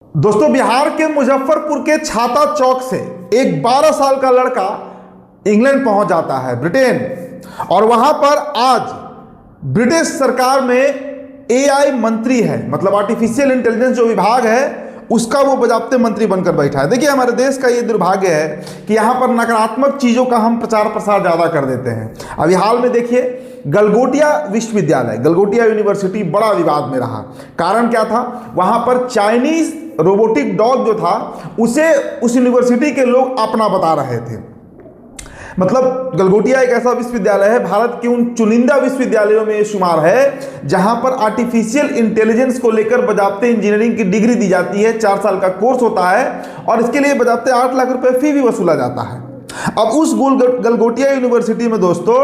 दोस्तों, बिहार के मुजफ्फरपुर के छाता चौक से एक 12 साल का लड़का इंग्लैंड पहुंच जाता है, ब्रिटेन। और वहां पर आज ब्रिटिश सरकार में एआई मंत्री है, मतलब आर्टिफिशियल इंटेलिजेंस जो विभाग है उसका वो बजाबते मंत्री बनकर बैठा है। देखिए, हमारे देश का ये दुर्भाग्य है कि यहाँ पर नकारात्मक चीज़ों का हम प्रचार प्रसार ज़्यादा कर देते हैं। अभी हाल में देखिए, गलगोटिया विश्वविद्यालय, गलगोटिया यूनिवर्सिटी बड़ा विवाद में रहा। कारण क्या था? वहाँ पर चाइनीज रोबोटिक डॉग जो था उसे उस यूनिवर्सिटी के लोग अपना बता रहे थे। मतलब गलगोटिया एक ऐसा विश्वविद्यालय है, भारत के उन चुनिंदा विश्वविद्यालयों में शुमार है जहां पर आर्टिफिशियल इंटेलिजेंस को लेकर बजाबते इंजीनियरिंग की डिग्री दी जाती है। 4 साल का कोर्स होता है और इसके लिए बजाबते 8 लाख रुपए फी भी वसूला जाता है। अब उस गलगोटिया यूनिवर्सिटी में दोस्तों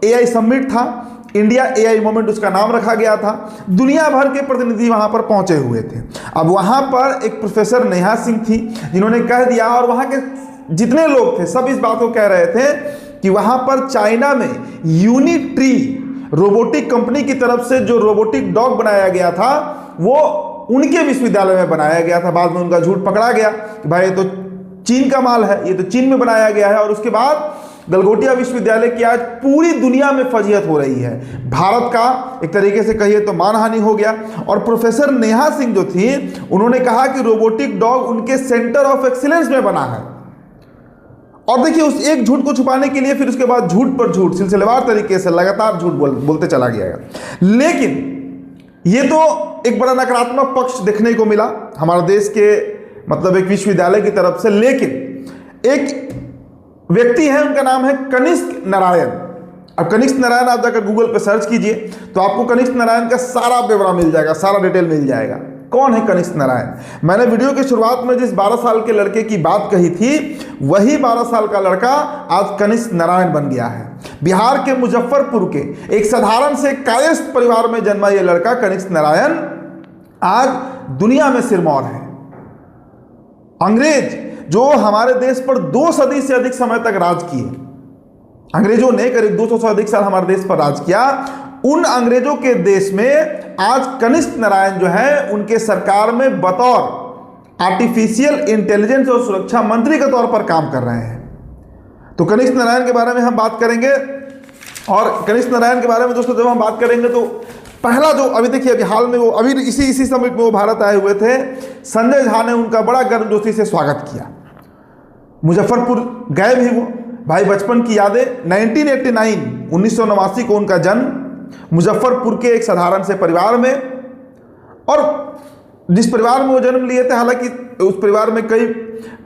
एआई समिट था, इंडिया एआई मोमेंट उसका नाम रखा गया था। दुनिया भर के प्रतिनिधि वहां पर पहुंचे हुए थे। अब वहां पर एक प्रोफेसर नेहा सिंह थी जिन्होंने कह दिया, और वहां के जितने लोग थे सब इस बात को कह रहे थे कि वहां पर चाइना में यूनिट्री रोबोटिक कंपनी की तरफ से जो रोबोटिक डॉग बनाया गया था वो उनके विश्वविद्यालय में बनाया गया था। बाद में उनका झूठ पकड़ा गया कि भाई ये तो चीन का माल है, ये तो चीन में बनाया गया है। और उसके बाद गलगोटिया विश्वविद्यालय की आज पूरी दुनिया में फजीहत हो रही है। भारत का एक तरीके से कहिए तो मानहानि हो गया। और प्रोफेसर नेहा सिंह जो थी उन्होंने कहा कि रोबोटिक डॉग उनके सेंटर ऑफ एक्सीलेंस में बना है। और देखिए, उस एक झूठ को छुपाने के लिए फिर उसके बाद झूठ पर झूठ सिलसिलेवार तरीके से लगातार झूठ बोलते चला गया। लेकिन ये तो एक बड़ा नकारात्मक पक्ष देखने को मिला हमारे देश के मतलब एक विश्वविद्यालय की तरफ से। लेकिन एक व्यक्ति है, उनका नाम है कनिष्क नारायण। अब कनिष्क नारायण आप जाकर गूगल पे सर्च कीजिए तो आपको कनिष्क नारायण का सारा ब्यौरा मिल जाएगा, सारा डिटेल मिल जाएगा। कौन है कनिष्क नारायण? मैंने वीडियो की शुरुआत में जिस 12 साल के लड़के की बात कही थी वही 12 साल का लड़का आज कनिष्क नारायण बन गया है। बिहार के मुजफ्फरपुर के एक साधारण से कायस्थ परिवार में जन्मा यह लड़का कनिष्क नारायण आज दुनिया में सिरमौर है। अंग्रेज जो हमारे देश पर 2 सदी से अधिक समय तक राज किए, अंग्रेजों ने करीब 200 से अधिक साल हमारे देश पर राज किया, उन अंग्रेजों के देश में आज कनिष्क नारायण जो है उनके सरकार में बतौर आर्टिफिशियल इंटेलिजेंस और सुरक्षा मंत्री के तौर पर काम कर रहे हैं। तो कनिष्क नारायण के बारे में हम बात करेंगे। और कनिष्क नारायण के बारे में दोस्तों जब हम बात करेंगे तो पहला जो अभी देखिए, अभी हाल में वो अभी इसी समिट में वो भारत आए हुए थे, संजय झा ने उनका बड़ा गर्मजोशी से स्वागत किया। मुजफ्फरपुर गए भी वो, भाई बचपन की यादें। 1989 को उनका जन्म मुजफ्फरपुर के एक साधारण से परिवार में, और जिस परिवार में वो जन्म लिए थे, हालांकि उस परिवार में कई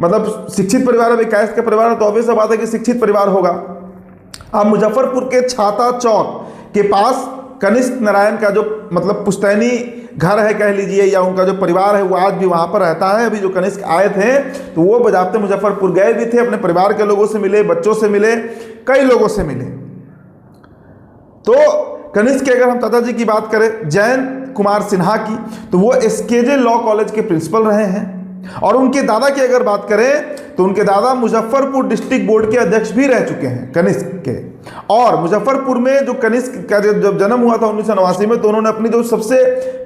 मतलब शिक्षित परिवार है, कायस्थ का परिवार है तो ऑब्वियस बात है कि शिक्षित परिवार होगा। अब मुजफ्फरपुर के छाता चौक के पास कनिष्क नारायण का जो मतलब पुश्तैनी घर है कह लीजिए, या उनका जो परिवार है वो आज भी वहाँ पर रहता है। अभी जो कनिष्क आए थे तो वो बजाबते मुजफ्फरपुर गए भी थे, अपने परिवार के लोगों से मिले, बच्चों से मिले, कई लोगों से मिले। तो कनिष्क के अगर हम चाचा जी की बात करें, जयंत कुमार सिन्हा की, तो वो एसकेजे लॉ कॉलेज के प्रिंसिपल रहे हैं। और उनके दादा की अगर बात करें तो उनके दादा मुजफ्फरपुर डिस्ट्रिक्ट बोर्ड के अध्यक्ष भी रह चुके हैं कनिष्क के। और मुजफ्फरपुर में जो कनिष्क का जब जन्म हुआ था 1989 में, तो उन्होंने अपनी जो सबसे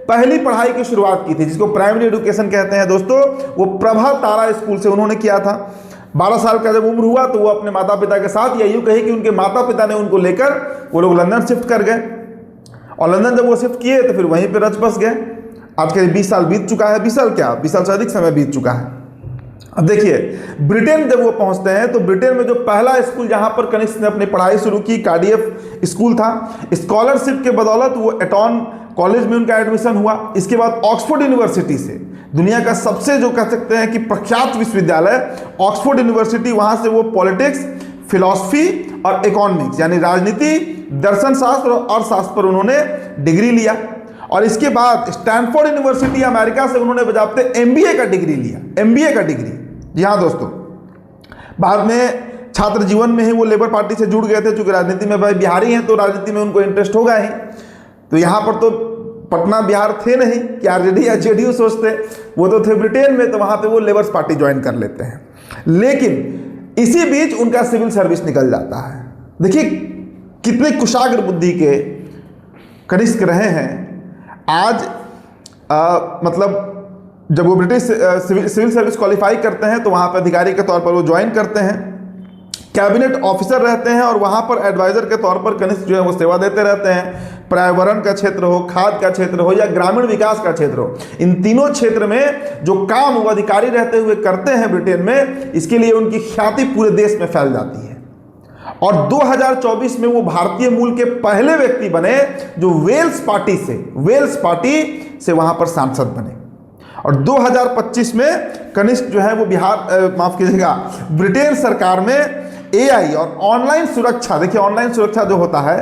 पहली पढ़ाई की शुरुआत की थी, जिसको प्राइमरी एजुकेशन कहते हैं दोस्तों, वो प्रभा तारा स्कूल से उन्होंने किया था। 12 साल का जब उम्र हुआ तो वो अपने माता पिता के साथ, या यूँ कही कि उनके माता पिता ने उनको लेकर वो लोग लंदन शिफ्ट कर गए। और लंदन जब वो शिफ्ट किए तो फिर वहीं पर रच बस गए। आज के 20 साल बीत चुका है, 20 साल क्या, 20 साल से अधिक समय बीत चुका है। अब देखिए, ब्रिटेन जब वो पहुंचते हैं तो ब्रिटेन में जो पहला स्कूल जहां पर कनिष्क ने अपनी पढ़ाई शुरू की, कार्डियफ स्कूल था। स्कॉलरशिप के बदौलत वो एटॉन कॉलेज में उनका एडमिशन हुआ। इसके बाद ऑक्सफोर्ड यूनिवर्सिटी से, दुनिया का सबसे जो कह सकते हैं कि प्रख्यात विश्वविद्यालय ऑक्सफोर्ड यूनिवर्सिटी, वहां से वो पॉलिटिक्स, फिलॉसफी और इकोनॉमिक्स यानी राजनीति, दर्शन शास्त्र और अर्थशास्त्र पर उन्होंने डिग्री लिया। और इसके बाद स्टैनफोर्ड यूनिवर्सिटी अमेरिका से उन्होंने बजाबते एमबीए का डिग्री लिया, एमबीए का डिग्री। जी हाँ दोस्तों, बाद में छात्र जीवन में ही वो लेबर पार्टी से जुड़ गए थे, चूंकि राजनीति में भाई बिहारी हैं तो राजनीति में उनको इंटरेस्ट होगा ही। तो यहाँ पर तो पटना बिहार थे नहीं कि आरजेडी या जेडीयू सोचते, वो तो थे ब्रिटेन में, तो वहाँ पे वो लेबर्स पार्टी ज्वाइन कर लेते हैं। लेकिन इसी बीच उनका सिविल सर्विस निकल जाता है। देखिए कितने कुशाग्र बुद्धि के कनिष्क रहे हैं। आज मतलब जब वो ब्रिटिश सिविल सर्विस क्वालिफाई करते हैं तो वहाँ पर अधिकारी के तौर पर वो ज्वाइन करते हैं, कैबिनेट ऑफिसर रहते हैं और वहाँ पर एडवाइज़र के तौर पर कनिष्ठ जो है वो सेवा देते रहते हैं। पर्यावरण का क्षेत्र हो, खाद का क्षेत्र हो या ग्रामीण विकास का क्षेत्र हो, इन तीनों क्षेत्र में जो काम वो अधिकारी रहते हुए करते हैं ब्रिटेन में, इसके लिए उनकी ख्याति पूरे देश में फैल जाती है। और 2024 में वो भारतीय मूल के पहले व्यक्ति बने जो वेल्स पार्टी से वहाँ पर सांसद बने। और 2025 में कनिष्ठ जो है वो ब्रिटेन सरकार में AI और ऑनलाइन सुरक्षा, देखिए ऑनलाइन सुरक्षा जो होता है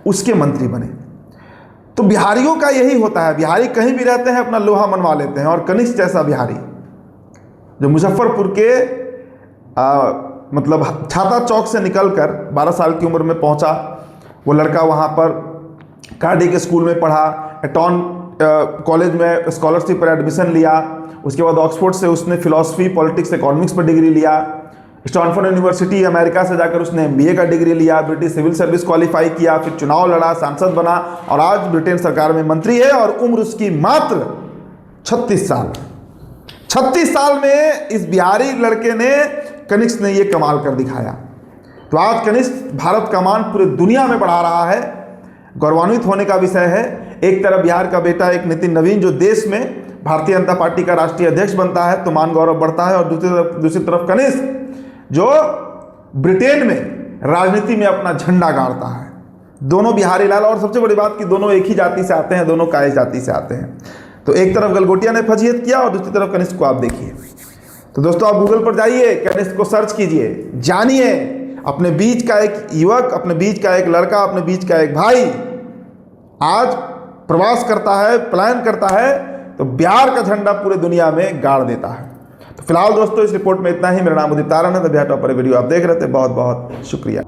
उसके मंत्री बने। तो बिहारियों का यही होता है, बिहारी कहीं भी रहते हैं अपना लोहा मनवा लेते हैं। और कनिष्ठ जैसा बिहारी जो मुजफ्फरपुर के मतलब छाता चौक से निकलकर 12 साल की उम्र में पहुंचा, वो लड़का वहां पर कार्डिक स्कूल में पढ़ा, एटॉन कॉलेज में स्कॉलरशिप पर एडमिशन लिया, उसके बाद ऑक्सफोर्ड से उसने फिलॉसफी, पॉलिटिक्स, इकोनॉमिक्स पर डिग्री लिया, स्टैनफोर्ड यूनिवर्सिटी अमेरिका से जाकर उसने MBA का डिग्री लिया, ब्रिटिश सिविल सर्विस क्वालिफाई किया, फिर चुनाव लड़ा, सांसद बना और आज ब्रिटेन सरकार में मंत्री है। और उम्र उसकी मात्र 36 साल। 36 साल में इस बिहारी लड़के ने, कनिष्ठ ने ये कमाल कर दिखाया। तो आज कनिष्ठ भारत का मान पूरे दुनिया में बढ़ा रहा है, गौरवान्वित होने का विषय है। एक तरफ बिहार का बेटा एक नितिन नवीन जो देश में भारतीय जनता पार्टी का राष्ट्रीय अध्यक्ष बनता है तो मान गौरव बढ़ता है, और दूसरी तरफ कनिष्ठ जो ब्रिटेन में राजनीति में अपना झंडा गाड़ता है। दोनों बिहारी लाल, और सबसे बड़ी बात कि दोनों एक ही जाति से आते हैं, दोनों कायस जाति से आते हैं। तो एक तरफ गलगोटिया ने फजीहत किया और दूसरी तरफ कनिष्ठ को आप देखिए। तो दोस्तों आप गूगल पर जाइए, कनिष्ठ को सर्च कीजिए, जानिए अपने बीच का एक युवक, अपने बीच का एक लड़का, अपने बीच का एक भाई आज प्रवास करता है, पलायन करता है, तो बिहार का झंडा पूरे दुनिया में गाड़ देता है। तो फिलहाल दोस्तों इस रिपोर्ट में इतना ही। मेरा नाम उदित तारण है, द बिहार टॉपर वीडियो आप देख रहे थे। बहुत बहुत शुक्रिया।